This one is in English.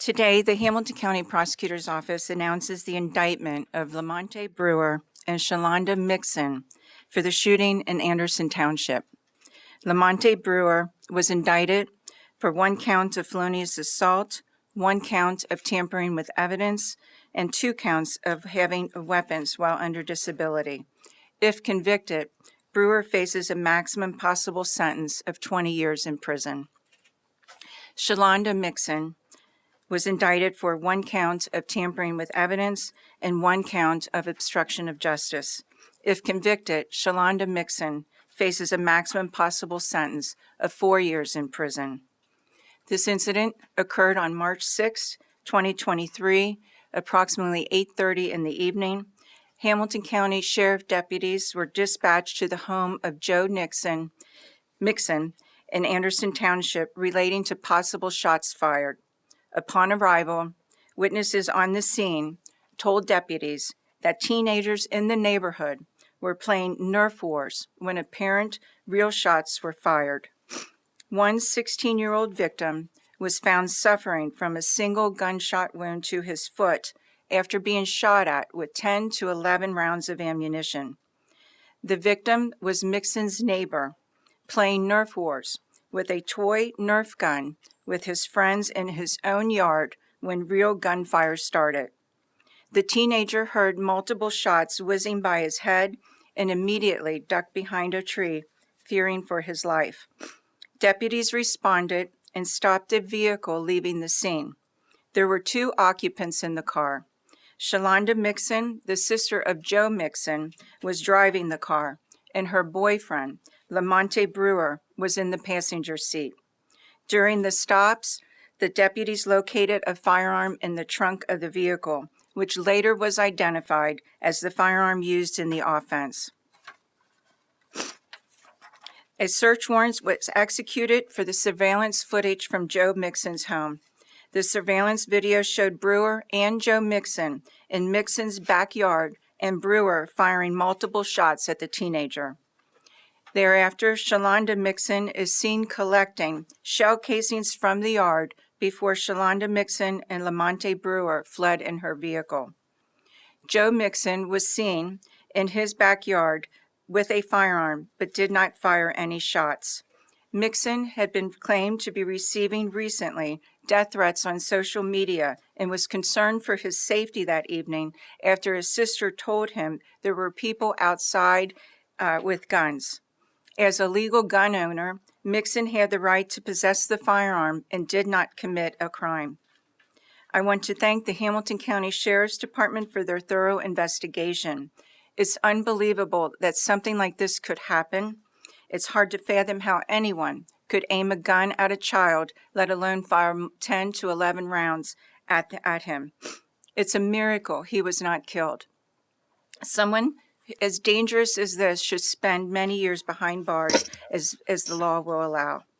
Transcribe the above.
Today, the Hamilton County Prosecutor's Office announces the indictment of Lamonte Brewer and Shalonda Mixon for the shooting in Anderson Township. Lamonte Brewer was indicted for 1 count of felonious assault, 1 count of tampering with evidence, and 2 counts of having weapons while under disability. If convicted, Brewer faces a maximum possible sentence of 20 years in prison. Shalonda Mixon was indicted for 1 count of tampering with evidence and 1 count of obstruction of justice. If convicted, Shalonda Mixon faces a maximum possible sentence of 4 years in prison. This incident occurred on March 6, 2023, approximately 8:30 in the evening. Hamilton County Sheriff deputies were dispatched to the home of Joe Mixon in Anderson Township relating to possible shots fired. Upon arrival, witnesses on the scene told deputies that teenagers in the neighborhood were playing Nerf wars when apparent real shots were fired. One 16-year-old victim was found suffering from a single gunshot wound to his foot after being shot at with 10 to 11 rounds of ammunition. The victim was Mixon's neighbor, playing Nerf wars with a toy Nerf gun with his friends in his own yard when real gunfire started. The teenager heard multiple shots whizzing by his head and immediately ducked behind a tree, fearing for his life. Deputies responded and stopped the vehicle leaving the scene. There were 2 occupants in the car. Shalonda Mixon, the sister of Joe Mixon, was driving the car, and her boyfriend, Lamonte Brewer, was in the passenger seat. During the stops, the deputies located a firearm in the trunk of the vehicle, which later was identified as the firearm used in the offense. A search warrant was executed for the surveillance footage from Joe Mixon's home. The surveillance video showed Brewer and Joe Mixon in Mixon's backyard and Brewer firing multiple shots at the teenager. Thereafter, Shalonda Mixon is seen collecting shell casings from the yard before Shalonda Mixon and Lamonte Brewer fled in her vehicle. Joe Mixon was seen in his backyard with a firearm but did not fire any shots. Mixon had been claimed to be receiving recently death threats on social media and was concerned for his safety that evening after his sister told him there were people outside with guns. As a legal gun owner, Mixon had the right to possess the firearm and did not commit a crime. I want to thank the Hamilton County Sheriff's Department for their thorough investigation. It's unbelievable that something like this could happen. It's hard to fathom how anyone could aim a gun at a child, let alone fire 10 to 11 rounds at him. It's a miracle he was not killed. Someone as dangerous as this should spend many years behind bars as the law will allow.